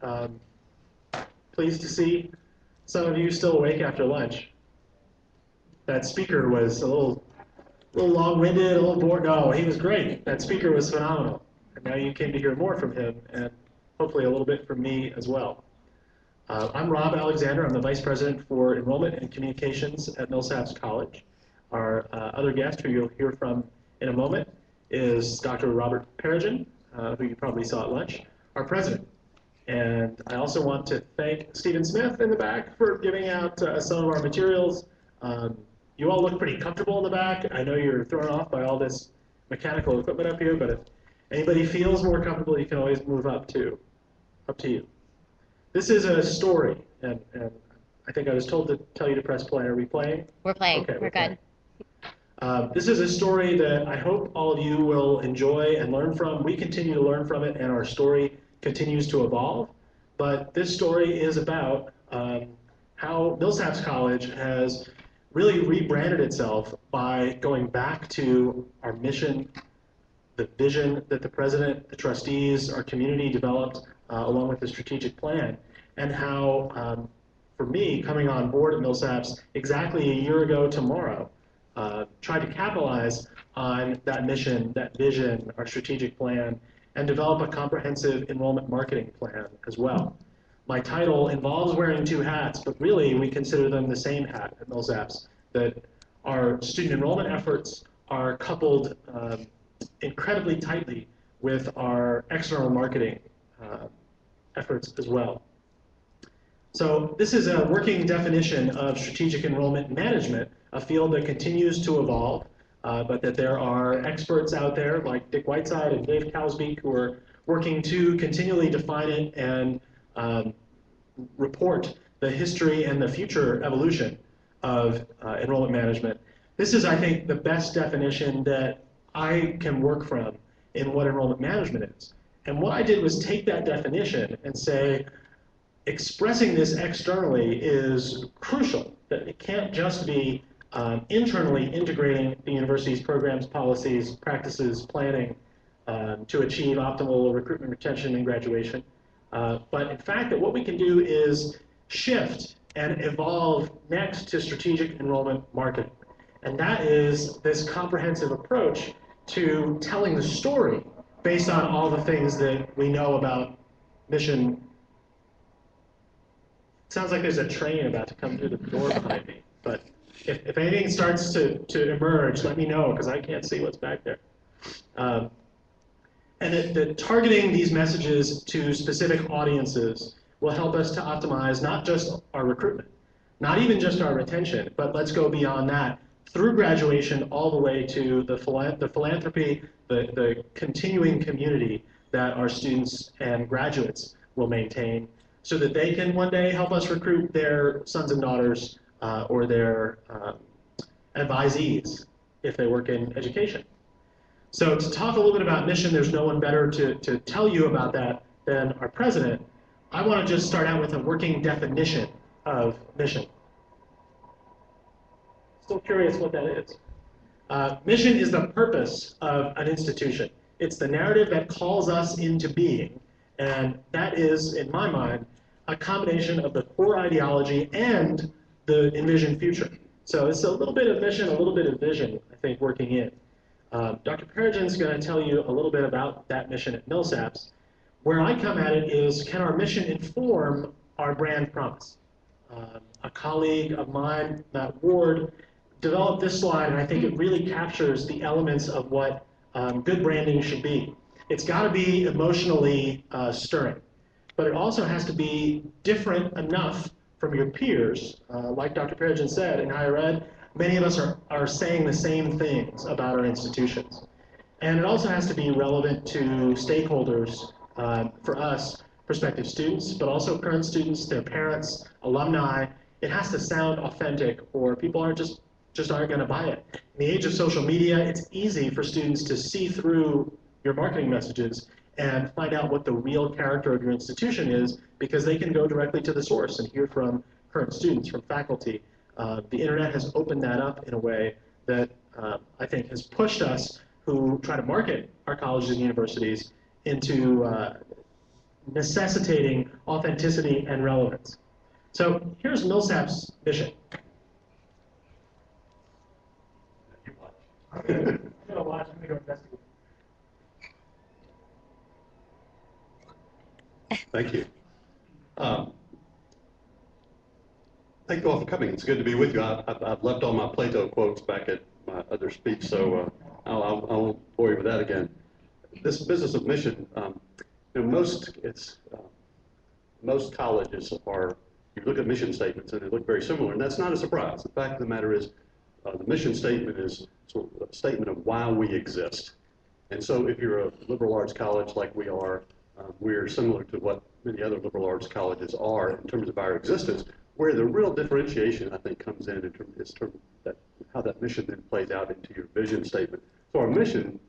Um, Pleased to see some of you still awake after lunch. That speaker was a little long-winded, a little bored. No, he was great. That speaker was phenomenal. And now you came to hear more from him, and hopefully a little bit from me as well. I'm Rob Alexander. I'm the Vice President for Enrollment and Communications at Millsaps College. Our other guest, who you'll hear from in a moment, is Dr. Robert Perigin, who you probably saw at lunch, our president. And I also want to thank Stephen Smith in the back for giving out some of our materials. You all look pretty comfortable in the back. I know you're thrown off by all this mechanical equipment up here, but if anybody feels more comfortable, you can always move up too. Up to you. This is a story, and I think I was told to tell you to press play. Are we playing? We're playing. Okay, we're good. This is a story that I hope all of you will enjoy and learn from. We continue to learn from it, and our story continues to evolve. But this story is about how Millsaps College has really rebranded itself by going back to our mission, the vision that the president, the trustees, our community developed along with the strategic plan, and how, for me, coming on board at Millsaps exactly a year ago tomorrow, tried to capitalize on that mission, that vision, our strategic plan, and develop a comprehensive enrollment marketing plan as well. My title involves wearing two hats, but really we consider them the same hat at Millsaps, that our student enrollment efforts are coupled incredibly tightly with our external marketing efforts as well. So this is a working definition of strategic enrollment management, a field that continues to evolve, but that there are experts out there like Dick Whiteside and Dave Cowsbeak who are working to continually define it and report the history and the future evolution of enrollment management. This is, I think, the best definition that I can work from in what enrollment management is. And what I did was take that definition and say, expressing this externally is crucial, that it can't just be internally integrating the university's programs, policies, practices, planning to achieve optimal recruitment, retention, and graduation. But in fact, that what we can do is shift and evolve next to strategic enrollment marketing. And that is this comprehensive approach to telling the story based on all the things that we know about mission. It sounds like there's a train about to come through the door behind me, but if anything starts to emerge, let me know, because I can't see what's back there. And that targeting these messages to specific audiences will help us to optimize not just our recruitment, not even just our retention, but let's go beyond that through graduation all the way to the philanthropy, the continuing community that our students and graduates will maintain so that they can one day help us recruit their sons and daughters or their advisees if they work in education. So to talk a little bit about mission, there's no one better to tell you about that than our president. I want to just start out with a working definition of mission. Still curious what that is. Mission is the purpose of an institution. It's the narrative that calls us into being, and that is, in my mind, a combination of the core ideology and the envisioned future. So it's a little bit of mission, a little bit of vision, I think, working in. Dr. Perigin is going to tell you a little bit about that mission at Millsaps. Where I come at it is, can our mission inform our brand promise? A colleague of mine, Matt Ward, developed this slide, and I think it really captures the elements of what good branding should be. It's got to be emotionally stirring, but it also has to be different enough from your peers. Like Dr. Perigin said, in higher ed, many of us are saying the same things about our institutions. And it also has to be relevant to stakeholders, for us, prospective students, but also current students, their parents, alumni. It has to sound authentic, or people aren't just aren't going to buy it. In the age of social media, it's easy for students to see through your marketing messages and find out what the real character of your institution is, because they can go directly to the source and hear from current students, from faculty. The internet has opened that up in a way that I think has pushed us who try to market our colleges and universities into necessitating authenticity and relevance. So here's Millsap's mission. I'm gonna watch, I'm gonna go investigate. Thank you. Thank you all for coming. It's good to be with you. I've left all my Plato quotes back at my other speech, so I won't bore you with that again. This business of mission, most colleges are, you look at mission statements and they look very similar, and that's not a surprise. The fact of the matter is, the mission statement is sort of a statement of why we exist. And so if you're a liberal arts college like we are, we're similar to what many other liberal arts colleges are in terms of our existence, where the real differentiation, I think, comes in terms of that, how that mission then plays out into your vision statement. So our mission,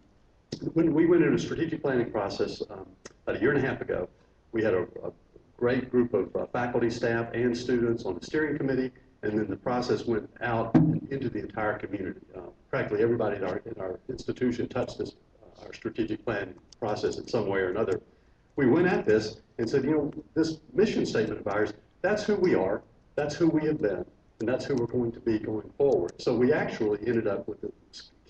when we went into a strategic planning process about a year and a half ago, we had a great group of faculty, staff, and students on the steering committee, and then the process went out into the entire community. Practically everybody in our institution touched this, our strategic plan process in some way or another. We went at this and said, this mission statement of ours, that's who we are, that's who we have been, and that's who we're going to be going forward. So we actually ended up with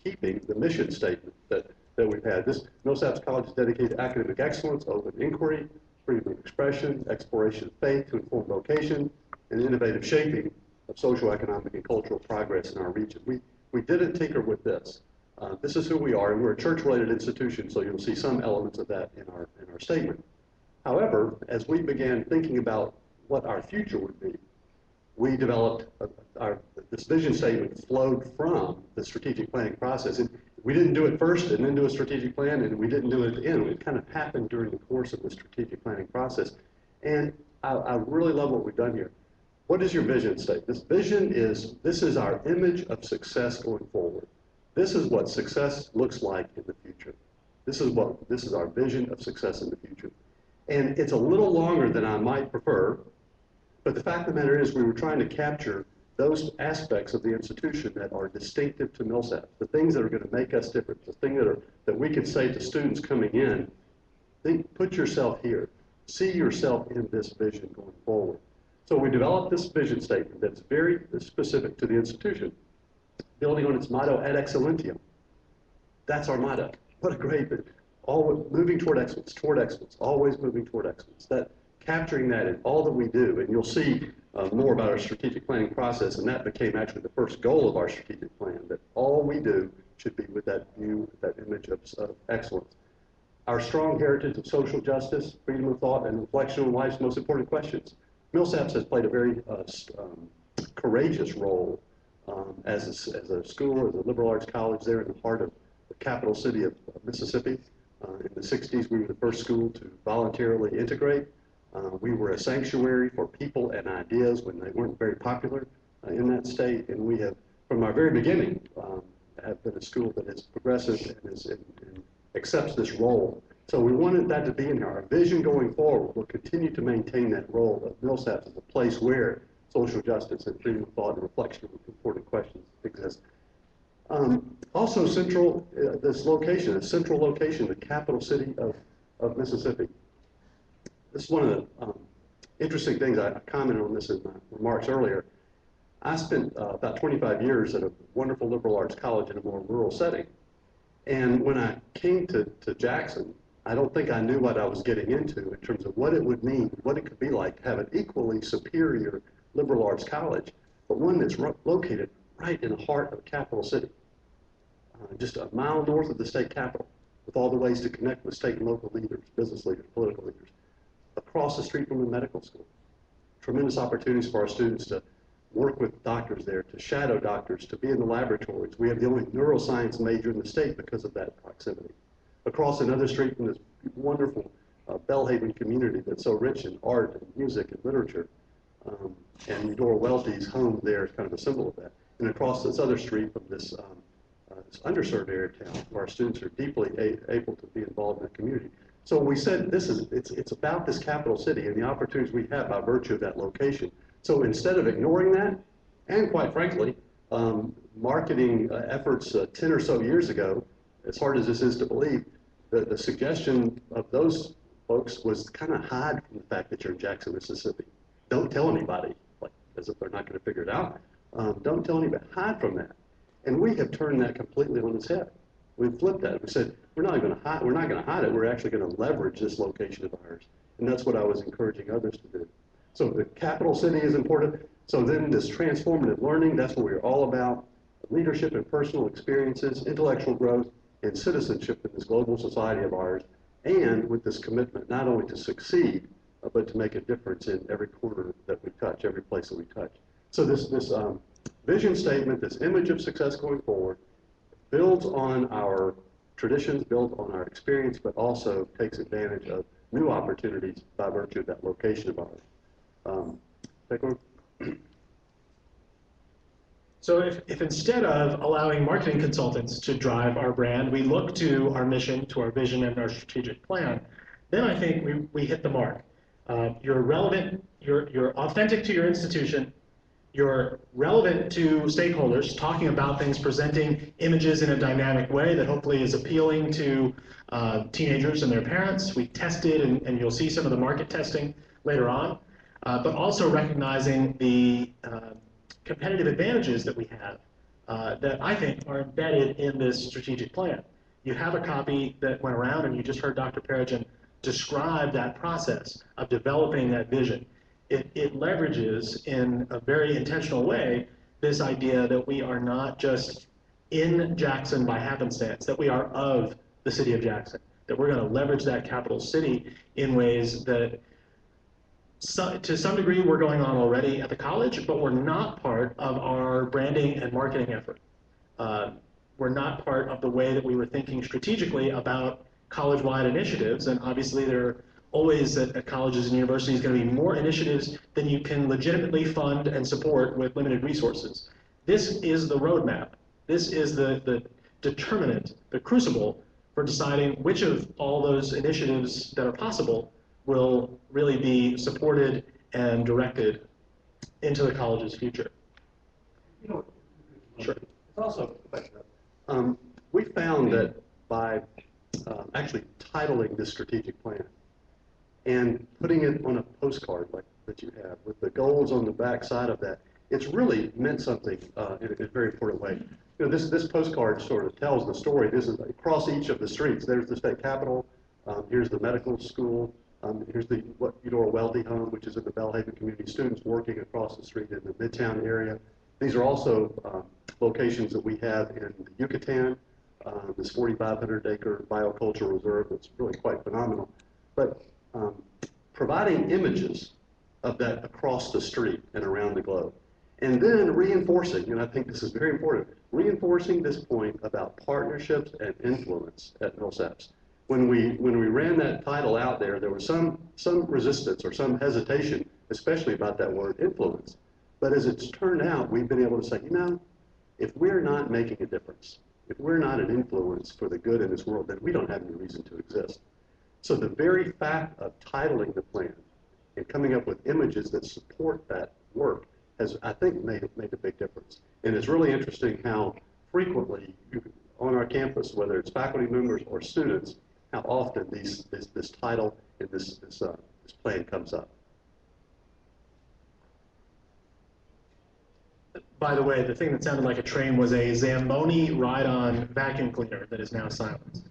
keeping the mission statement that we've had. This Millsaps College is dedicated to academic excellence, open inquiry, freedom of expression, exploration of faith to inform vocation, and innovative shaping of social, economic, and cultural progress in our region. We didn't tinker with this. This is who we are, and we're a church-related institution, so you'll see some elements of that in our statement. However, as we began thinking about what our future would be, we developed this vision statement flowed from the strategic planning process. And we didn't do it first and then do a strategic plan, and we didn't do it at the end. It kind of happened during the course of the strategic planning process. And I really love what we've done here. What is your vision statement? This vision this is our image of success going forward. This is what success looks like in the future. This is our vision of success in the future. And it's a little longer than I might prefer, but the fact of the matter is we were trying to capture those aspects of the institution that are distinctive to Millsaps, the things that are going to make us different, the things that we could say to students coming in, put yourself here, see yourself in this vision going forward. So we developed this vision statement that's very specific to the institution, building on its motto, ad excellentium. That's our motto. What a great thing. Always moving toward excellence, always moving toward excellence. That capturing that in all that we do, and you'll see more about our strategic planning process, and that became actually the first goal of our strategic plan, that all we do should be with that view, that image of excellence. Our strong heritage of social justice, freedom of thought, and reflection on life's most important questions. Millsaps has played a very courageous role as a school, as a liberal arts college there in the heart of the capital city of Mississippi. In the 60s, we were the first school to voluntarily integrate. We were a sanctuary for people and ideas when they weren't very popular in that state, and we have, from our very beginning, have been a school that is progressive and accepts this role. So we wanted that to be in here. Our vision going forward will continue to maintain that role of Millsaps as a place where social justice and freedom of thought and reflection of important questions exist. Also central, this location, a central location, the capital city of Mississippi. This is one of the interesting things. I commented on this in my remarks earlier. I spent about 25 years at a wonderful liberal arts college in a more rural setting. And when I came to Jackson, I don't think I knew what I was getting into in terms of what it would mean, what it could be like to have an equally superior liberal arts college, but one that's located right in the heart of the capital city, just a mile north of the state capitol, with all the ways to connect with state and local leaders, business leaders, political leaders, across the street from the medical school. Tremendous opportunities for our students to work with doctors there, to shadow doctors, to be in the laboratories. We have the only neuroscience major in the state because of that proximity. Across another street from this wonderful Belhaven community that's so rich in art and music and literature, and Eudora Welty's home there is kind of a symbol of that. And across this other street from this underserved area of town, where our students are deeply able to be involved in the community. So we said it's about this capital city and the opportunities we have by virtue of that location. So instead of ignoring that, and quite frankly, marketing efforts 10 or so years ago, as hard as this is to believe, the suggestion of those folks, was kind of hide from the fact that you're in Jackson, Mississippi. Don't tell anybody, like as if they're not going to figure it out. Don't tell anybody. Hide from that. And we have turned that completely on its head. We've flipped that. We said we're not going to hide. We're not going to hide it. We're actually going to leverage this location of ours, and that's what I was encouraging others to do. So the capital city is important. So then this transformative learning, that's what we're all about. Leadership and personal experiences, intellectual growth, and citizenship in this global society of ours, and with this commitment not only to succeed, but to make a difference in every corner that we touch, every place that we touch. So this vision statement, this image of success going forward, builds on our traditions, builds on our experience, but also takes advantage of new opportunities by virtue of that location of ours. Take one. So if instead of allowing marketing consultants to drive our brand, we look to our mission, to our vision, and our strategic plan, then I think we hit the mark. You're relevant, you're authentic to your institution, you're relevant to stakeholders, talking about things, presenting images in a dynamic way that hopefully is appealing to teenagers and their parents. We tested, and you'll see some of the market testing later on, but also recognizing the competitive advantages that we have that I think are embedded in this strategic plan. You have a copy that went around, and you just heard Dr. Perigin describe that process of developing that vision. It leverages in a very intentional way this idea that we are not just in Jackson by happenstance, that we are of the city of Jackson, that we're going to leverage that capital city in ways that to some degree we're going on already at the college, but we're not part of our branding and marketing effort. We're not part of the way that we were thinking strategically about college-wide initiatives, and obviously there are always at colleges and universities going to be more initiatives than you can legitimately fund and support with limited resources. This is the roadmap. This is the determinant, the crucible for deciding which of all those initiatives that are possible will really be supported and directed into the college's future. You know, sure. It's also, we found that by actually titling this strategic plan and putting it on a postcard like that you have with the goals on the back side of that, it's really meant something in a very important way. You know, this postcard sort of tells the story. This is across each of the streets. There's the state capitol. Here's the medical school. Here's the Eudora Welty home, which is in the Bellhaven community. Students working across the street in the Midtown area. These are also locations that we have in the Yucatan, this 4,500-acre biocultural reserve that's really quite phenomenal. But providing images of that across the street and around the globe. And then reinforcing, and I think this is very important, reinforcing this point about partnerships and influence at Millsaps. When we ran that title out there, there was some resistance or some hesitation, especially about that word influence. But as it's turned out, we've been able to say, you know, if we're not making a difference, if we're not an influence for the good in this world, then we don't have any reason to exist. So the very fact of titling the plan and coming up with images that support that work has, I think, made a big difference. And it's really interesting how frequently on our campus, whether it's faculty members or students, how often this title and this plan comes up. By the way, the thing that sounded like a train was a Zamboni ride-on vacuum cleaner that is now silenced.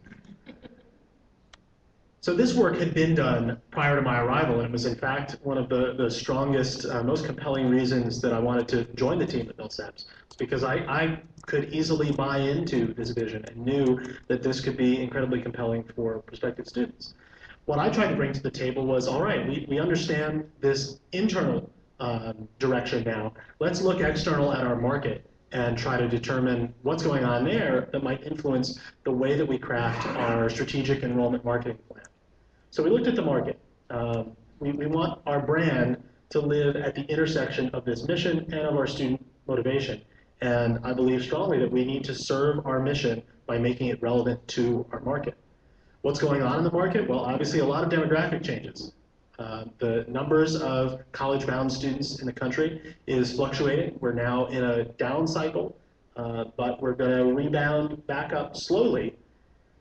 So this work had been done prior to my arrival, and it was in fact one of the strongest, most compelling reasons that I wanted to join the team at Millsaps, because I could easily buy into this vision and knew that this could be incredibly compelling for prospective students. What I tried to bring to the table was, all right, we understand this internal direction now. Let's look external at our market and try to determine what's going on there that might influence the way that we craft our strategic enrollment marketing plan. So we looked at the market. We want our brand to live at the intersection of this mission and of our student motivation. And I believe strongly that we need to serve our mission by making it relevant to our market. What's going on in the market? Well, obviously a lot of demographic changes. The numbers of college-bound students in the country is fluctuating. We're now in a down cycle, but we're going to rebound back up slowly.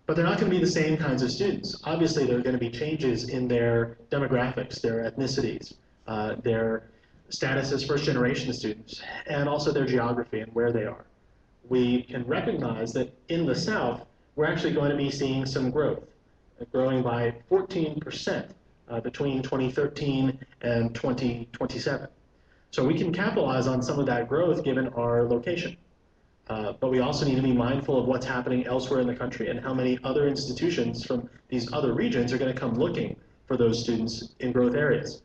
But they're not going to be the same kinds of students. Obviously, there are going to be changes in their demographics, their ethnicities, their status as first-generation students, and also their geography and where they are. We can recognize that in the South, we're actually going to be seeing some growth, growing by 14% between 2013 and 2027. So we can capitalize on some of that growth given our location. But we also need to be mindful of what's happening elsewhere in the country and how many other institutions from these other regions are going to come looking for those students in growth areas.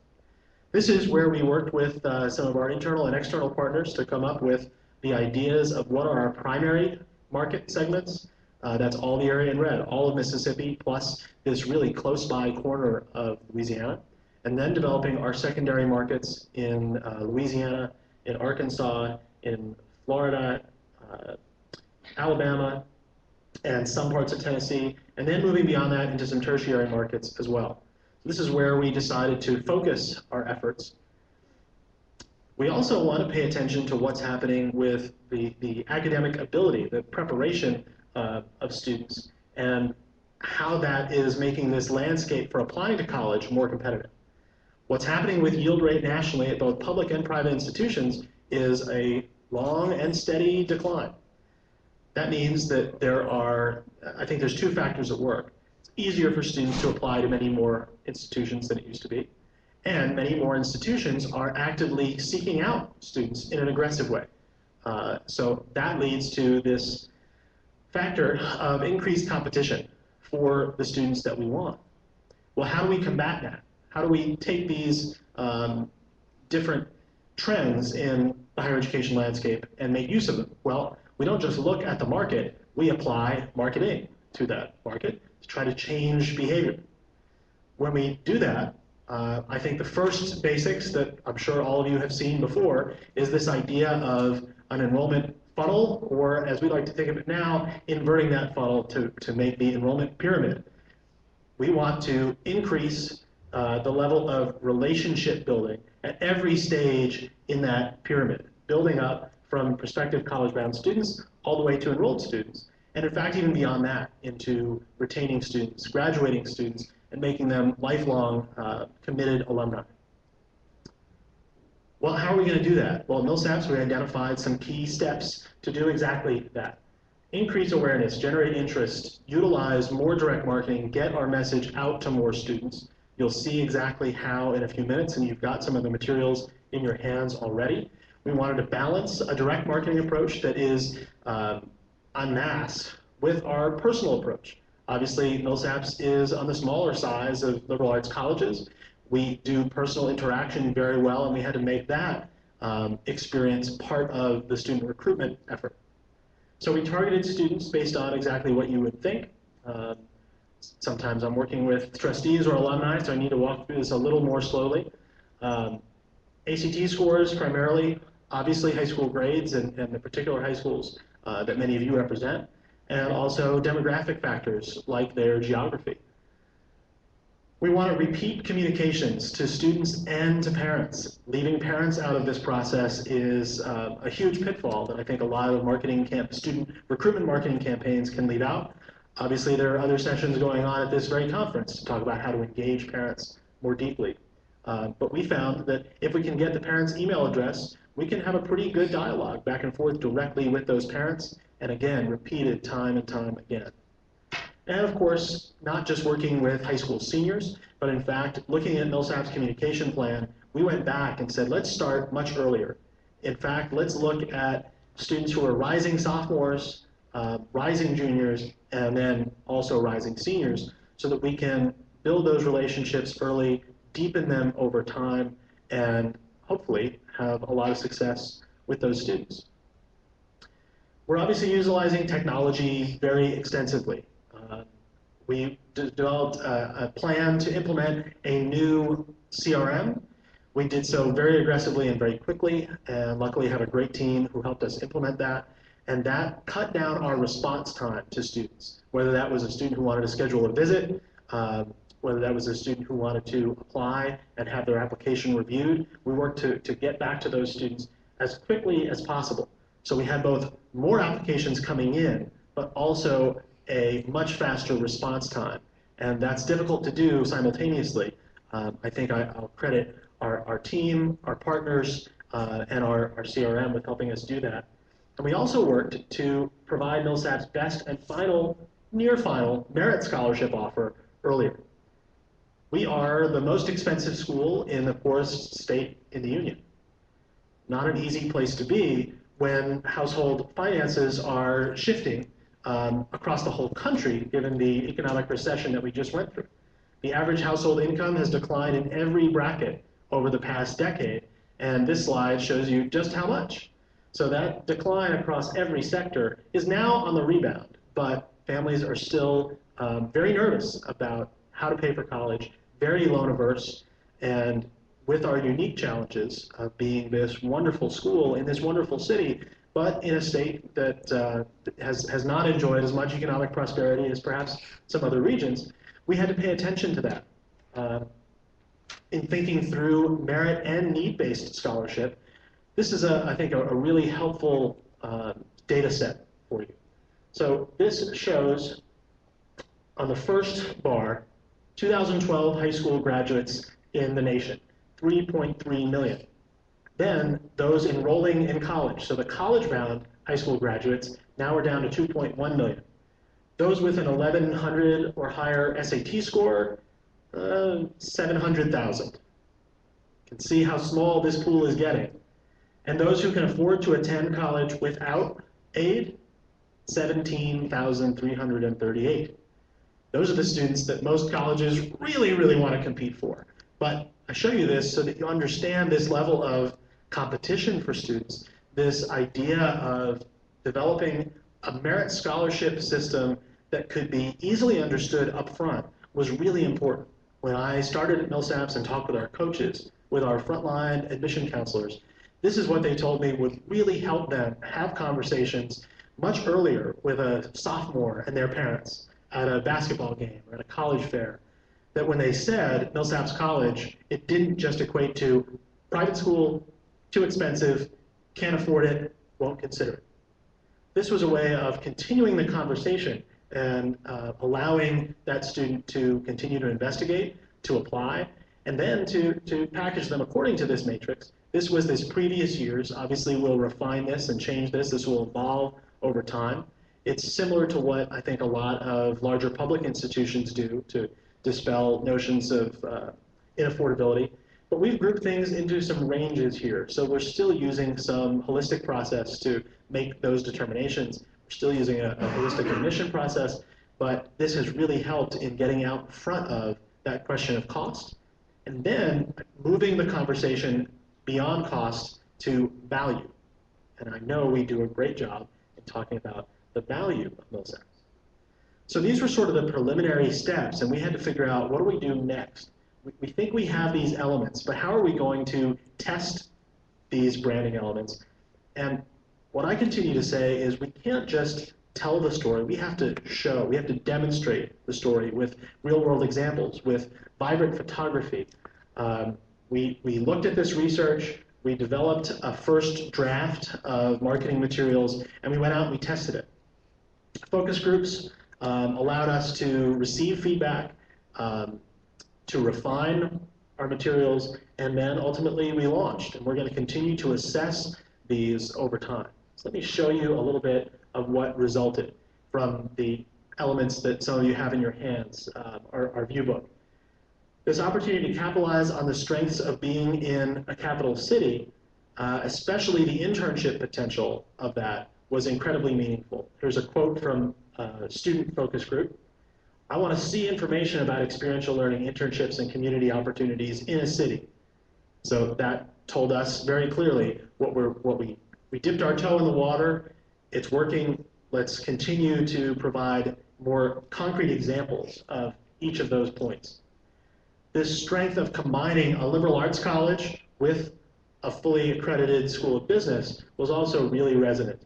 This is where we worked with some of our internal and external partners to come up with the ideas of what are our primary market segments. That's all the area in red, all of Mississippi, plus this really close by corner of Louisiana, and then developing our secondary markets in Louisiana, in Arkansas, in Florida, Alabama, and some parts of Tennessee, and then moving beyond that into some tertiary markets as well. So this is where we decided to focus our efforts. We also want to pay attention to what's happening with the academic ability, the preparation of students, and how that is making this landscape for applying to college more competitive. What's happening with yield rate nationally at both public and private institutions is a long and steady decline. That means that I think there's two factors at work. It's easier for students to apply to many more institutions than it used to be, and many more institutions are actively seeking out students in an aggressive way. So that leads to this factor of increased competition for the students that we want. Well, how do we combat that? How do we take these different trends in the higher education landscape and make use of them? Well, we don't just look at the market, we apply marketing to that market to try to change behavior. When we do that, I think the first basics that I'm sure all of you have seen before is this idea of an enrollment funnel, or as we like to think of it now, inverting that funnel to make the enrollment pyramid. We want to increase the level of relationship building at every stage in that pyramid, building up from prospective college-bound students all the way to enrolled students, and in fact even beyond that into retaining students, graduating students, and making them lifelong committed alumni. Well, how are we going to do that? Well, at Millsaps, we identified some key steps to do exactly that. Increase awareness, generate interest, utilize more direct marketing, get our message out to more students. You'll see exactly how in a few minutes, and you've got some of the materials in your hands already. We wanted to balance a direct marketing approach that is en masse with our personal approach. Obviously, Millsaps is on the smaller size of liberal arts colleges. We do personal interaction very well, and we had to make that experience part of the student recruitment effort. So we targeted students based on exactly what you would think. Sometimes I'm working with trustees or alumni, so I need to walk through this a little more slowly. ACT scores primarily, obviously high school grades and the particular high schools that many of you represent, and also demographic factors like their geography. We want to repeat communications to students and to parents. Leaving parents out of this process is a huge pitfall that I think a lot of student recruitment marketing campaigns can leave out. Obviously, there are other sessions going on at this very conference to talk about how to engage parents more deeply. But we found that if we can get the parents' email address, we can have a pretty good dialogue back and forth directly with those parents, and again, repeated time and time again. And of course, not just working with high school seniors, but in fact, looking at Millsaps' communication plan, we went back and said, let's start much earlier. In fact, let's look at students who are rising sophomores, rising juniors, and then also rising seniors, so that we can build those relationships early, deepen them over time, and hopefully have a lot of success with those students. We're obviously utilizing technology very extensively. We developed a plan to implement a new CRM. We did so very aggressively and very quickly, and luckily have a great team who helped us implement that. And that cut down our response time to students, whether that was a student who wanted to schedule a visit, whether that was a student who wanted to apply and have their application reviewed. We worked to get back to those students as quickly as possible. So we had both more applications coming in, but also a much faster response time. And that's difficult to do simultaneously. I think I'll credit our team, our partners, and our CRM with helping us do that. And we also worked to provide Millsap's best and near final, merit scholarship offer earlier. We are the most expensive school in the poorest state in the union. Not an easy place to be when household finances are shifting across the whole country, given the economic recession that we just went through. The average household income has declined in every bracket over the past decade, and this slide shows you just how much. So that decline across every sector is now on the rebound, but families are still very nervous about how to pay for college, very loan averse, and with our unique challenges of being this wonderful school in this wonderful city, but in a state that has not enjoyed as much economic prosperity as perhaps some other regions, we had to pay attention to that. In thinking through merit and need-based scholarship, this is, I think, a really helpful data set for you. So this shows, on the first bar, 2012 high school graduates in the nation, 3.3 million. Then those enrolling in college, so the college-bound high school graduates, now are down to 2.1 million. Those with an 1100 or higher SAT score, 700,000. You can see how small this pool is getting. And those who can afford to attend college without aid, 17,338. Those are the students that most colleges really, really want to compete for. But I show you this so that you understand this level of competition for students, this idea of developing a merit scholarship system that could be easily understood up front was really important. When I started at Millsaps and talked with our coaches, with our frontline admission counselors, this is what they told me would really help them have conversations much earlier with a sophomore and their parents at a basketball game or at a college fair, that when they said Millsaps College, it didn't just equate to private school, too expensive, can't afford it, won't consider it. This was a way of continuing the conversation and allowing that student to continue to investigate, to apply, and then to package them according to this matrix. This was this previous year's. Obviously, we'll refine this and change this. This will evolve over time. It's similar to what I think a lot of larger public institutions do to dispel notions of inaffordability. But we've grouped things into some ranges here. So we're still using some holistic process to make those determinations. We're still using a holistic admission process, but this has really helped in getting out in front of that question of cost, and then moving the conversation beyond cost to value. And I know we do a great job in talking about the value of Millsaps. So these were sort of the preliminary steps, and we had to figure out, what do we do next? We think we have these elements, but how are we going to test these branding elements? And what I continue to say is we can't just tell the story. We have to show, we have to demonstrate the story with real-world examples, with vibrant photography. We looked at this research, we developed a first draft of marketing materials, and we went out and we tested it. Focus groups allowed us to receive feedback, to refine our materials, and then ultimately we launched. And we're going to continue to assess these over time. So let me show you a little bit of what resulted from the elements that some of you have in your hands, our view book. This opportunity to capitalize on the strengths of being in a capital city, especially the internship potential of that, was incredibly meaningful. Here's a quote from a student focus group. I want to see information about experiential learning, internships, and community opportunities in a city. So that told us very clearly we dipped our toe in the water. It's working. Let's continue to provide more concrete examples of each of those points. This strength of combining a liberal arts college with a fully accredited school of business was also really resonant.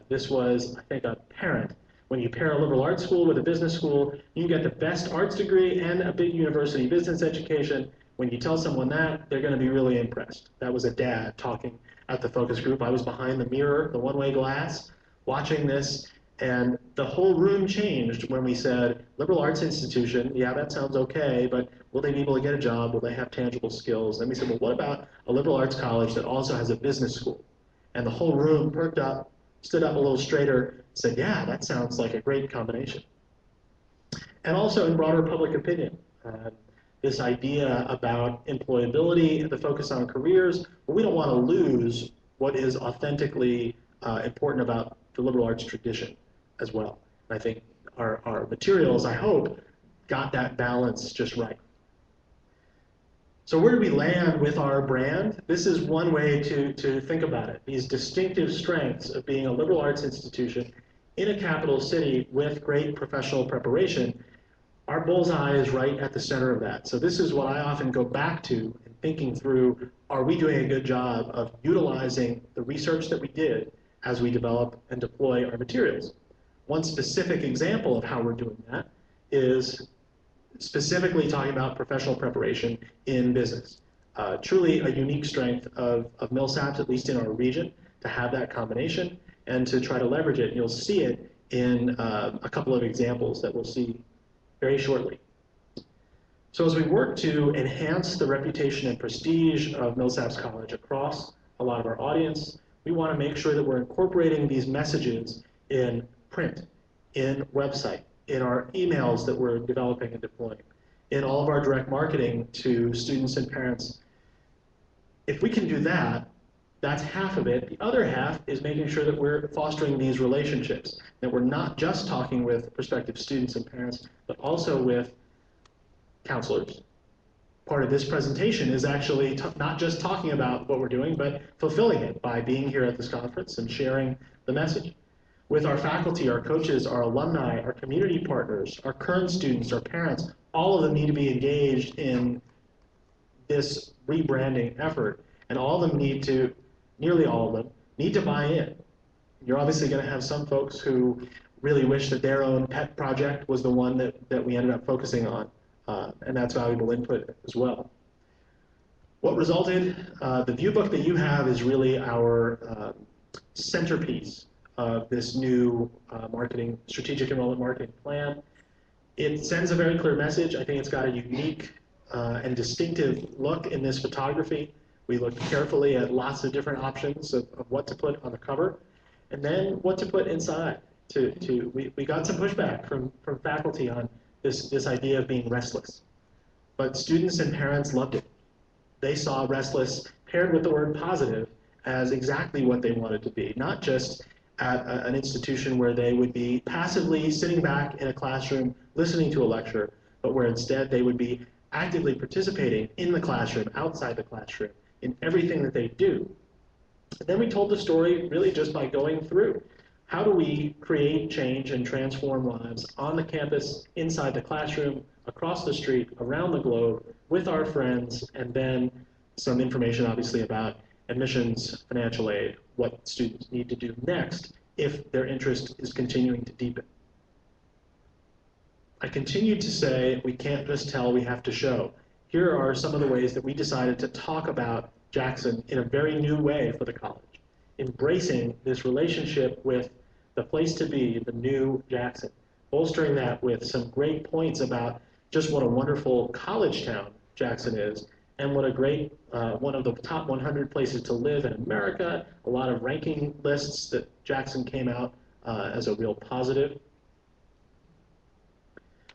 This was, I think, apparent. When you pair a liberal arts school with a business school, you get the best arts degree and a big university business education. When you tell someone that, they're going to be really impressed. That was a dad talking at the focus group. I was behind the mirror, the one-way glass, watching this, And the whole room changed when we said, liberal arts institution, yeah, that sounds okay, but will they be able to get a job? Will they have tangible skills? Then we said, well, what about a liberal arts college that also has a business school? And the whole room perked up, stood up a little straighter, said, yeah, that sounds like a great combination. And also in broader public opinion, this idea about employability and the focus on careers, but we don't want to lose what is authentically important about the liberal arts tradition as well. And I think our materials, I hope, got that balance just right. So where do we land with our brand? This is one way to think about it. These distinctive strengths of being a liberal arts institution in a capital city with great professional preparation, our bullseye is right at the center of that. So this is what I often go back to in thinking through, are we doing a good job of utilizing the research that we did as we develop and deploy our materials? One specific example of how we're doing that is specifically talking about professional preparation in business. Truly a unique strength of Millsaps, at least in our region, to have that combination and to try to leverage it. You'll see it in a couple of examples that we'll see very shortly. So as we work to enhance the reputation and prestige of Millsaps College across a lot of our audience, we want to make sure that we're incorporating these messages in print, in website, in our emails that we're developing and deploying, in all of our direct marketing to students and parents. If we can do that, that's half of it. The other half is making sure that we're fostering these relationships, that we're not just talking with prospective students and parents, but also with counselors. Part of this presentation is actually not just talking about what we're doing, but fulfilling it by being here at this conference and sharing the message. With our faculty, our coaches, our alumni, our community partners, our current students, our parents, all of them need to be engaged in this rebranding effort, and all of them need to, nearly all of them, need to buy in. You're obviously going to have some folks who really wish that their own pet project was the one that we ended up focusing on, and that's valuable input as well. What resulted, the view book that you have is really our centerpiece of this new strategic enrollment marketing plan. It sends a very clear message. I think it's got a unique and distinctive look in this photography. We looked carefully at lots of different options of what to put on the cover, and then what to put inside. We got some pushback from faculty on this idea of being restless, but students and parents loved it. They saw restless paired with the word positive as exactly what they wanted to be, not just at an institution where they would be passively sitting back in a classroom listening to a lecture, but where instead they would be actively participating in the classroom, outside the classroom, in everything that they do. And then we told the story really just by going through. How do we create change and transform lives on the campus, inside the classroom, across the street, around the globe, with our friends, and then some information obviously about admissions, financial aid, what students need to do next if their interest is continuing to deepen. I continue to say we can't just tell, we have to show. Here are some of the ways that we decided to talk about Jackson in a very new way for the college, embracing this relationship with the place to be, the new Jackson, bolstering that with some great points about just what a wonderful college town Jackson is, and what a great, one of the top 100 places to live in America, a lot of ranking lists that Jackson came out as a real positive.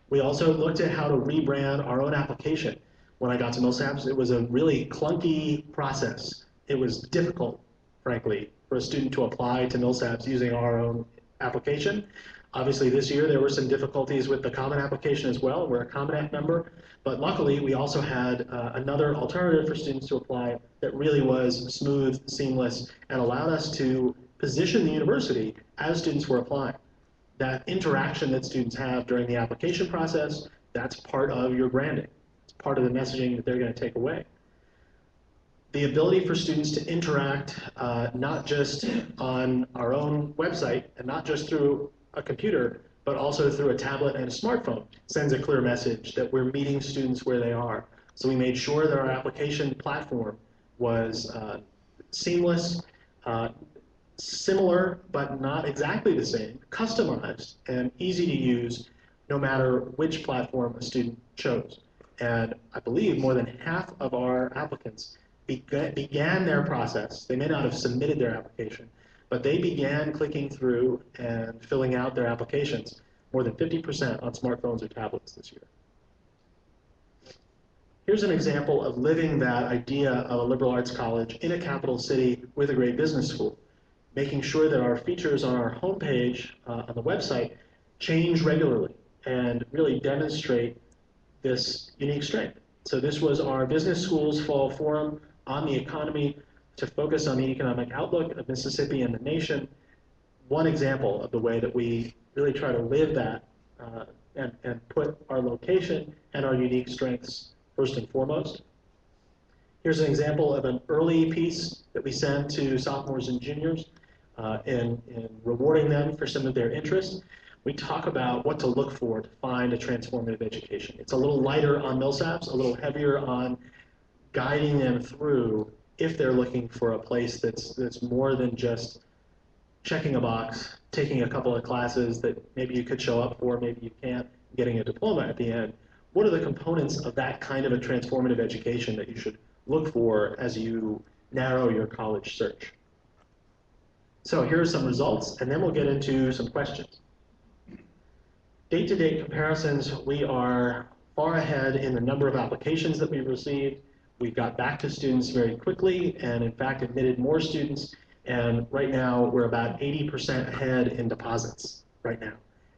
We also looked at how to rebrand our own application. When I got to Millsaps, it was a really clunky process. It was difficult, frankly, for a student to apply to Millsaps using our own application. Obviously this year there were some difficulties with the Common application as well. We're a Common App member, but luckily we also had another alternative for students to apply that really was smooth, seamless, and allowed us to position the university as students were applying. That interaction that students have during the application process, that's part of your branding. It's part of the messaging that they're going to take away. The ability for students to interact not just on our own website and not just through a computer, but also through a tablet and a smartphone sends a clear message that we're meeting students where they are. So we made sure that our application platform was seamless, similar but not exactly the same, customized and easy to use no matter which platform a student chose. And I believe more than half of our applicants began their process. They may not have submitted their application, but they began clicking through and filling out their applications, more than 50% on smartphones or tablets this year. Here's an example of living that idea of a liberal arts college in a capital city with a great business school, making sure that our features on our homepage on the website change regularly and really demonstrate this unique strength. So this was our business school's fall forum on the economy to focus on the economic outlook of Mississippi and the nation. One example of the way that we really try to live that and put our location and our unique strengths first and foremost. Here's an example of an early piece that we send to sophomores and juniors in rewarding them for some of their interests. We talk about what to look for to find a transformative education. It's a little lighter on Millsaps, a little heavier on guiding them through if they're looking for a place that's more than just checking a box, taking a couple of classes that maybe you could show up for, maybe you can't, getting a diploma at the end. What are the components of that kind of a transformative education that you should look for as you narrow your college search? So here are some results, and then we'll get into some questions. Date-to-date comparisons, we are far ahead in the number of applications that we've received. We got back to students very quickly and in fact admitted more students, and right now we're about 80% ahead in deposits right now.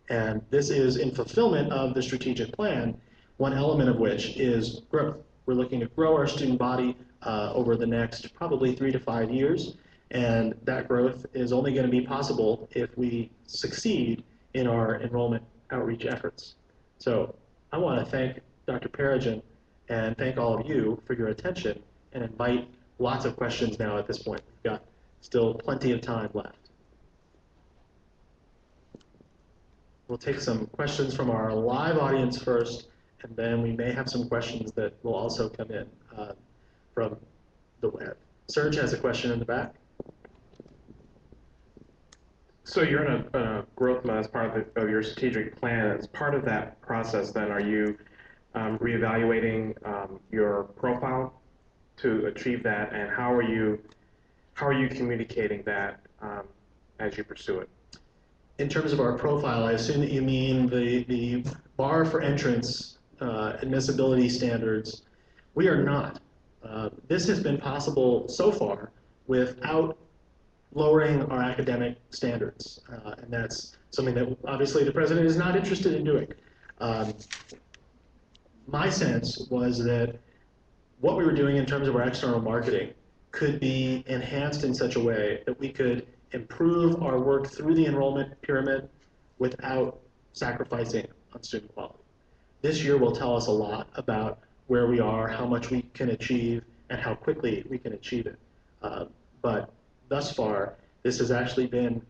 And this is in fulfillment of the strategic plan, one element of which is growth. We're looking to grow our student body over the next probably 3 to 5 years, and that growth is only going to be possible if we succeed in our enrollment outreach efforts. So I want to thank Dr. Perigin and thank all of you for your attention and invite lots of questions now at this point. We've got still plenty of time left. We'll take some questions from our live audience first, and then we may have some questions that will also come in from the web. Serge has a question in the back. So you're in a growth mode as part of your strategic plan. As part of that process, then, are you reevaluating your profile to achieve that, and how are you communicating that as you pursue it? In terms of our profile, I assume that you mean the bar for entrance, admissibility standards. We are not. This has been possible so far without lowering our academic standards, and that's something that obviously the president is not interested in doing. My sense was that what we were doing in terms of our external marketing could be enhanced in such a way that we could improve our work through the enrollment pyramid without sacrificing on student quality. This year will tell us a lot about where we are, how much we can achieve, and how quickly we can achieve it. But thus far, this has actually been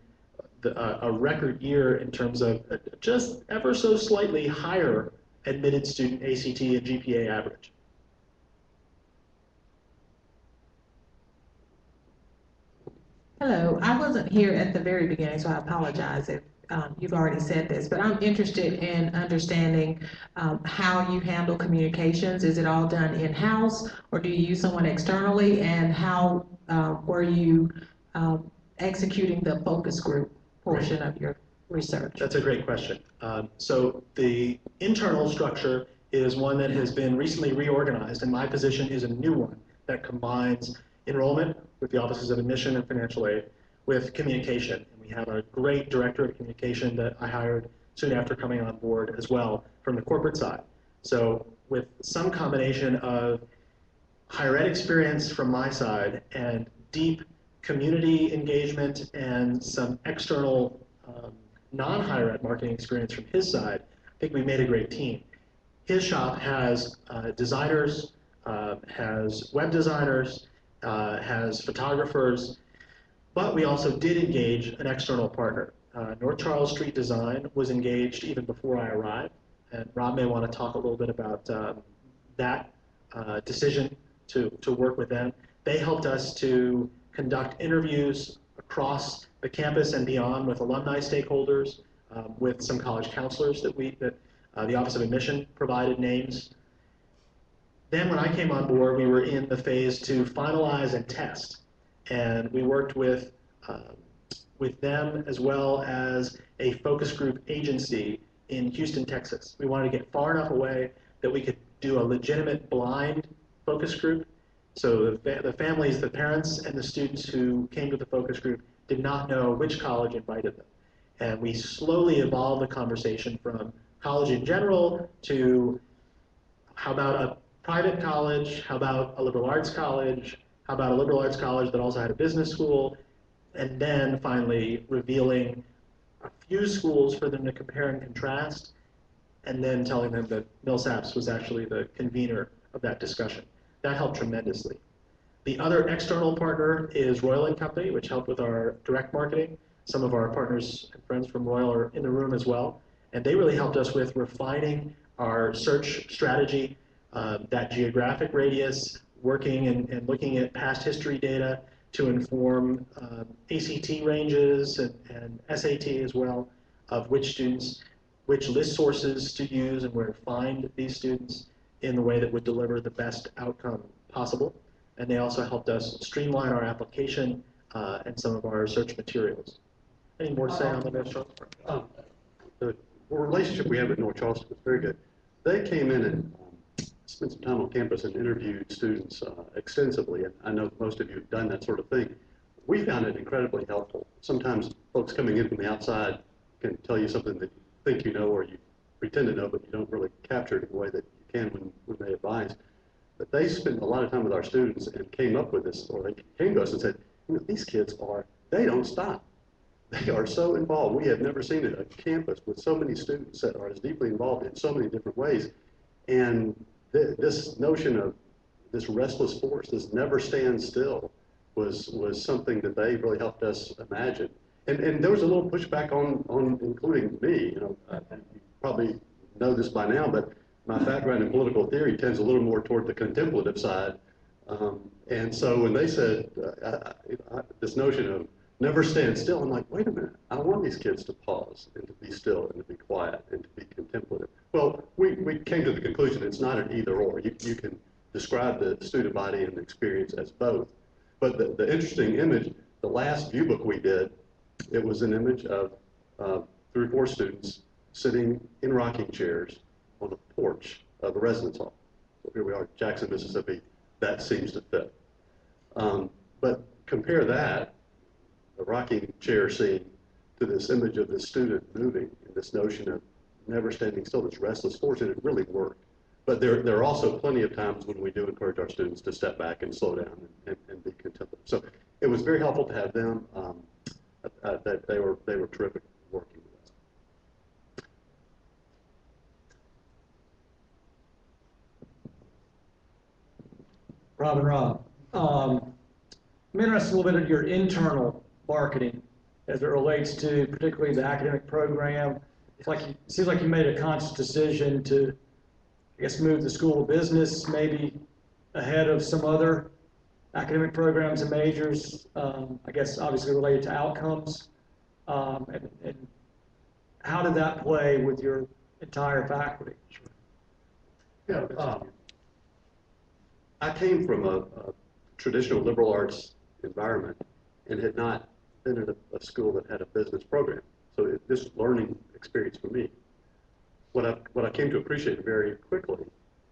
a record year in terms of just ever so slightly higher admitted student ACT and GPA average. Hello, I wasn't here at the very beginning, so I apologize if you've already said this, but I'm interested in understanding how you handle communications. Is it all done in-house, or do you use someone externally, and how were you executing the focus group portion of your research? That's a great question. So the internal structure is one that has been recently reorganized, and my position is a new one that combines enrollment with the Offices of Admission and Financial Aid with communication. And we have a great director of communication that I hired soon after coming on board as well from the corporate side. So with some combination of higher ed experience from my side and deep community engagement and some external non-higher ed marketing experience from his side, I think we made a great team. His shop has designers, has web designers, has photographers, but we also did engage an external partner. North Charles Street Design was engaged even before I arrived, and Rob may want to talk a little bit about that decision to work with them. They helped us to conduct interviews across the campus and beyond with alumni stakeholders, with some college counselors that the Office of Admission provided names. Then when I came on board, we were in the phase to finalize and test. And we worked with them as well as a focus group agency in Houston, Texas. We wanted to get far enough away that we could do a legitimate blind focus group. So the families, the parents, and the students who came to the focus group did not know which college invited them. And we slowly evolved the conversation from college in general to how about a private college, how about a liberal arts college, how about a liberal arts college that also had a business school, and then finally revealing a few schools for them to compare and contrast, and then telling them that Millsaps was actually the convener of that discussion. That helped tremendously. The other external partner is Royal & Company, which helped with our direct marketing. Some of our partners and friends from Royal are in the room as well, and they really helped us with refining our search strategy, that geographic radius, working and looking at past history data to inform ACT ranges and SAT as well, of which students, which list sources to use and where to find these students in the way that would deliver the best outcome possible. And they also helped us streamline our application and some of our search materials. Any more to say on the North Charleston part? The relationship we have with North Charleston is very good. They came in and spent some time on campus and interviewed students extensively, and I know most of you have done that sort of thing. We found it incredibly helpful. Sometimes folks coming in from the outside can tell you something that you think you know or you pretend to know, but you don't really capture it in the way that you can when they advise. But they spent a lot of time with our students and came up with this, or they came to us and said, you know, these kids they don't stop. They are so involved. We have never seen a campus with so many students that are as deeply involved in so many different ways. And this notion of this restless force, this never stand still, was something that they really helped us imagine. And there was a little pushback on including me. You know, you probably know this by now, but my background in political theory tends a little more toward the contemplative side. And so when they said this notion of never stand still, I'm like, wait a minute, I want these kids to pause and to be still and to be quiet and to be contemplative. Well, we came to the conclusion it's not an either or. You can describe the student body and the experience as both. But the interesting image, the last view book we did, it was an image of 3 or 4 students sitting in rocking chairs on a porch of a residence hall. So here we are, Jackson, Mississippi. That seems to fit. But compare that, the rocking chair scene, to this image of this student moving, and this notion of never standing still, this restless force, and it really worked. But there are also plenty of times when we do encourage our students to step back and slow down and be contemplative. So it was very helpful to have them. That they were terrific working with us. Rob. I'm interested a little bit in your internal marketing as it relates to particularly the academic program. It seems like you made a conscious decision to, I guess, move the School of Business maybe ahead of some other academic programs and majors, I guess obviously related to outcomes. And how did that play with your entire faculty? Yeah, I came from a traditional liberal arts environment and had not been at a school that had a business program. So this learning experience for me. What I came to appreciate very quickly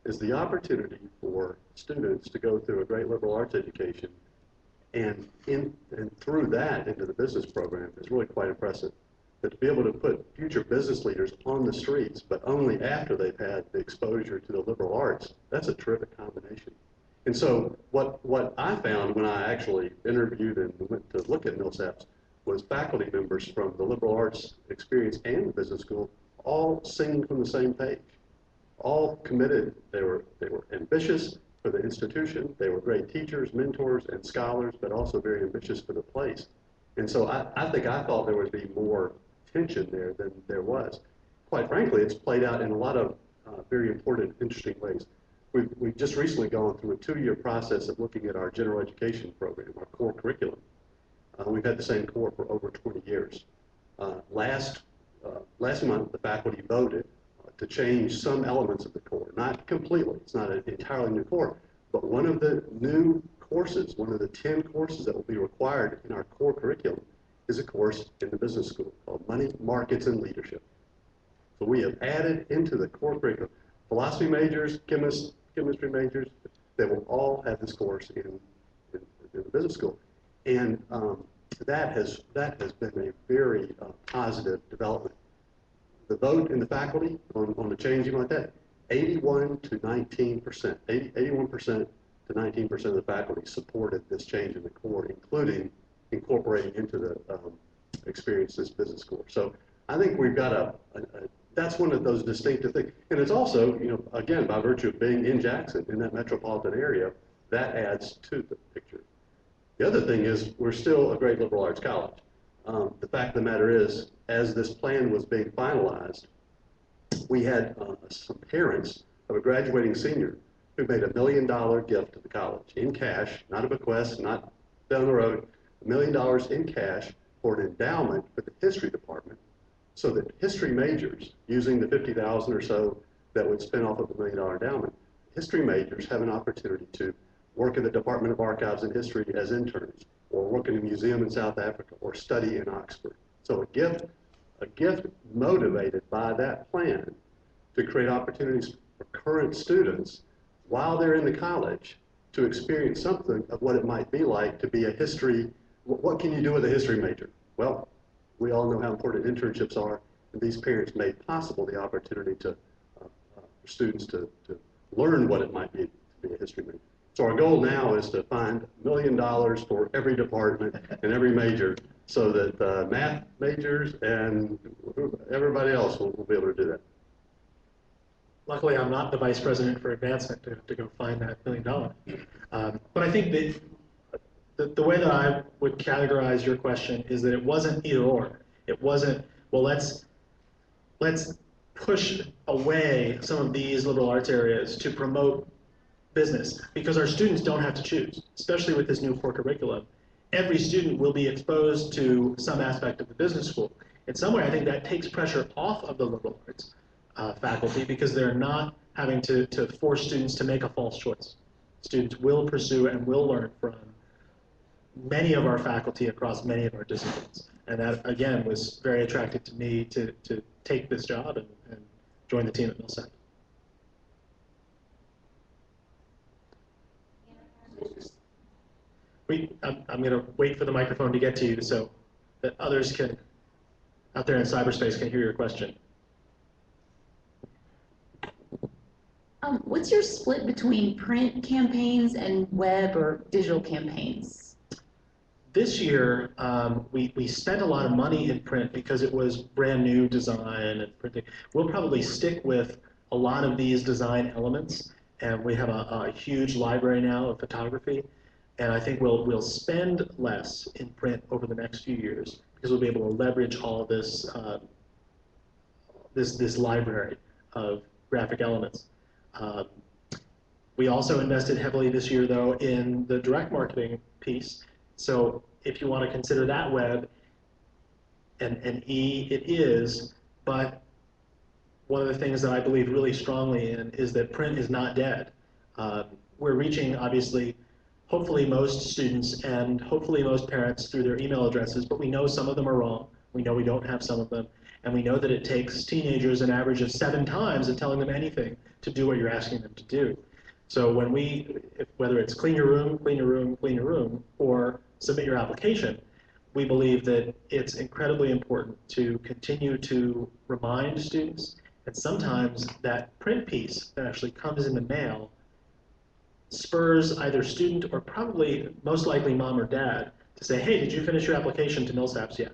is the opportunity for students to go through a great liberal arts education and through that into the business program is really quite impressive. But to be able to put future business leaders on the streets, but only after they've had the exposure to the liberal arts, that's a terrific combination. And so what I found when I actually interviewed and went to look at Millsaps was faculty members from the liberal arts experience and the business school all singing from the same page, all committed. They were ambitious for the institution. They were great teachers, mentors, and scholars, but also very ambitious for the place. And so I think I thought there would be more tension there than there was. Quite frankly, it's played out in a lot of very important, interesting ways. We've just recently gone through a 2-year process of looking at our general education program, our core curriculum. We've had the same core for over 20 years. Last month, the faculty voted to change some elements of the core, not completely. It's not an entirely new core, but one of the new courses, one of the 10 courses that will be required in our core curriculum is a course in the business school called Money, Markets, and Leadership. So we have added into the core curriculum philosophy majors, chemistry majors, they will all have this course in the business school. And that has been a very positive development. The vote in the faculty on the changing like that, 81 to 19%, 81% to 19% of the faculty supported this change in the core, including incorporating into the experiences business core. So I think we've got that's one of those distinctive things. And it's also, again, by virtue of being in Jackson, in that metropolitan area, that adds to the picture. The other thing is we're still a great liberal arts college. The fact of the matter is, as this plan was being finalized, we had some parents of a graduating senior who made $1 million gift to the college in cash, not a bequest, not down the road, $1 million in cash for an endowment for the history department, so that history majors, using the $50,000 or so that would spin off of $1 million endowment, history majors have an opportunity to work in the Department of Archives and History as interns, or work in a museum in South Africa, or study in Oxford. So a gift motivated by that plan to create opportunities for current students while they're in the college to experience something of what it might be like to be a history. What can you do with a history major? Well, we all know how important internships are, and these parents made possible the opportunity for students to learn what it might be to be a history major. So our goal now is to find $1 million for every department and every major, so that math majors and everybody else will be able to do that. Luckily, I'm not the vice president for advancement to go find that $1 million. But I think that the way that I would categorize your question is that it wasn't either or. It wasn't, well, let's push away some of these liberal arts areas to promote business, because our students don't have to choose, especially with this new core curriculum. Every student will be exposed to some aspect of the business school. In some way, I think that takes pressure off of the liberal arts faculty, because they're not having to force students to make a false choice. Students will pursue and will learn from many of our faculty across many of our disciplines. And that, again, was very attractive to me to take this job and join the team at Millsap. I'm going to wait for the microphone to get to you so that others out there in cyberspace can hear your question. What's your split between print campaigns and web or digital campaigns? This year, we spent a lot of money in print because it was brand new design and printing. We'll probably stick with a lot of these design elements, and we have a huge library now of photography. And I think we'll spend less in print over the next few years, because we'll be able to leverage all of this this library of graphic elements. We also invested heavily this year, though, in the direct marketing piece. So if you want to consider that web, and E it is, but one of the things that I believe really strongly in is that print is not dead. We're reaching, obviously, hopefully most students and hopefully most parents through their email addresses, but we know some of them are wrong. We know we don't have some of them. And we know that it takes teenagers an average of 7 times of telling them anything to do what you're asking them to do. So when whether it's clean your room, clean your room, clean your room, or submit your application, we believe that it's incredibly important to continue to remind students, and sometimes that print piece that actually comes in the mail spurs either student or probably most likely mom or dad to say, hey, did you finish your application to Millsaps yet?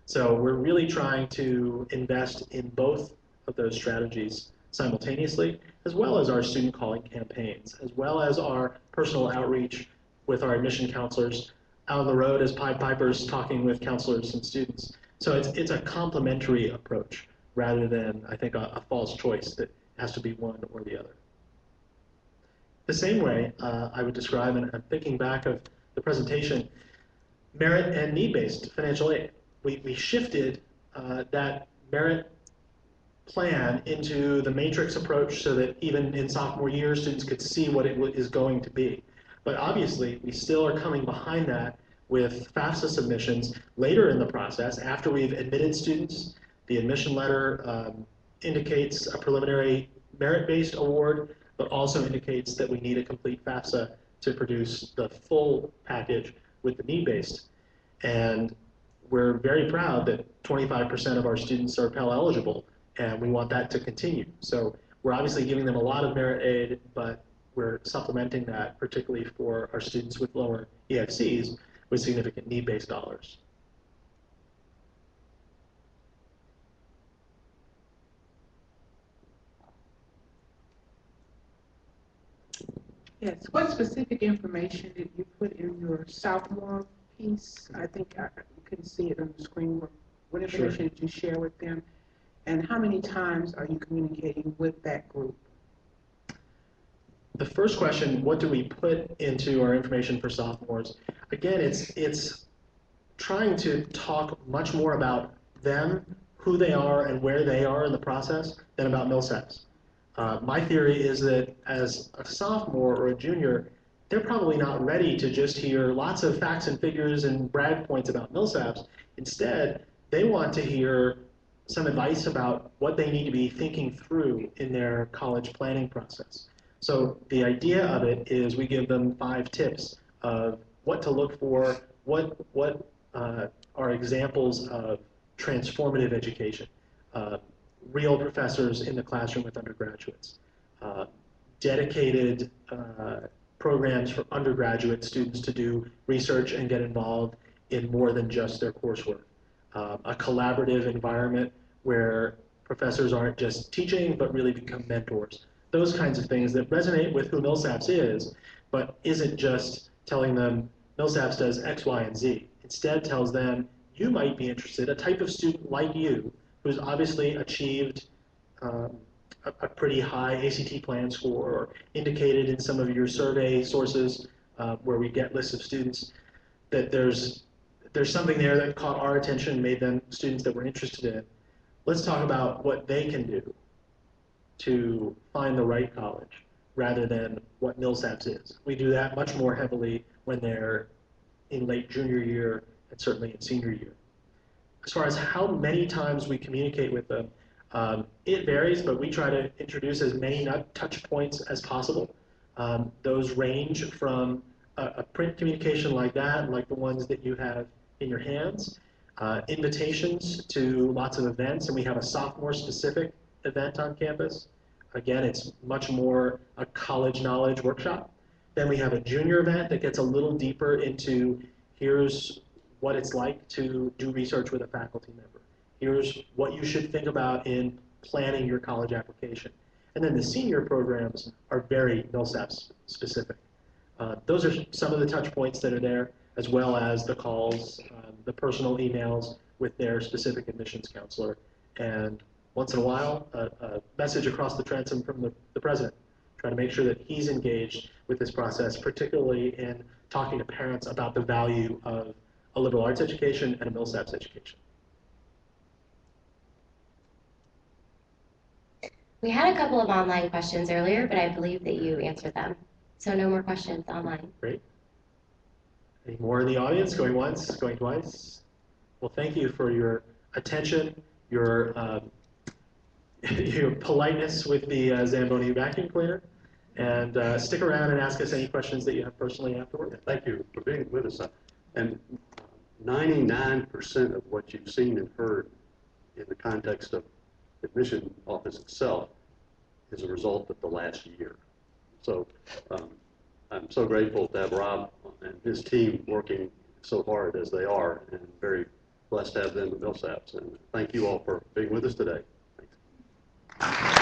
So we're really trying to invest in both of those strategies simultaneously, as well as our student calling campaigns, as well as our personal outreach with our admission counselors out on the road as Pied Pipers talking with counselors and students. So it's a complementary approach rather than, I think, a false choice that has to be one or the other. The same way I would describe, and I'm thinking back of the presentation, merit and need-based financial aid. We shifted that merit plan into the matrix approach so that even in sophomore year, students could see what it is going to be. But obviously, we still are coming behind that with FAFSA submissions later in the process. After we've admitted students, the admission letter indicates a preliminary merit-based award, but also indicates that we need a complete FAFSA to produce the full package with the need-based. And we're very proud that 25% of our students are Pell eligible, and we want that to continue. So we're obviously giving them a lot of merit aid, but we're supplementing that, particularly for our students with lower EFCs, with significant need-based dollars. Yes, what specific information did you put in your sophomore piece? I think I couldn't see it on the screen. What information did you share with them? And how many times are you communicating with that group? The first question, what do we put into our information for sophomores? Again, it's trying to talk much more about them, who they are, and where they are in the process than about MILSAPs. My theory is that as a sophomore or a junior, they're probably not ready to just hear lots of facts and figures and brag points about MILSAPs. Instead, they want to hear some advice about what they need to be thinking through in their college planning process. So the idea of it is we give them 5 tips of what to look for, what are examples of transformative education, real professors in the classroom with undergraduates, dedicated programs for undergraduate students to do research and get involved in more than just their coursework, a collaborative environment where professors aren't just teaching but really become mentors. Those kinds of things that resonate with who MILSAPS is, but isn't just telling them MILSAPS does X, Y, and Z. Instead tells them, you might be interested, a type of student like you, who's obviously achieved a pretty high ACT plan score, or indicated in some of your survey sources where we get lists of students, that there's something there that caught our attention and made them students that we're interested in. Let's talk about what they can do to find the right college rather than what MILSAPS is. We do that much more heavily when they're in late junior year and certainly in senior year. As far as how many times we communicate with them, it varies, but we try to introduce as many touch points as possible. Those range from a print communication like that, like the ones that you have in your hands, invitations to lots of events, and we have a sophomore-specific event on campus. Again, it's much more a college knowledge workshop. Then we have a junior event that gets a little deeper into here's what it's like to do research with a faculty member. Here's what you should think about in planning your college application. And then the senior programs are very MILSAPS specific. Those are some of the touch points that are there, as well as the calls, the personal emails with their specific admissions counselor, and once in a while, a message across the transom from the president, trying to make sure that he's engaged with this process, particularly in talking to parents about the value of a liberal arts education and a MILSAPS education. We had a couple of online questions earlier, but I believe that you answered them. So no more questions online. Great. Any more in the audience? Going once, going twice? Well, thank you for your attention, your politeness with the Zamboni vacuum cleaner, and stick around and ask us any questions that you have personally afterward. Thank you for being with us. And 99% of what you've seen and heard in the context of the admission office itself is a result of the last year. So I'm so grateful to have Rob and his team working so hard as they are, and very blessed to have them at MILSAPS. And thank you all for being with us today. Thanks.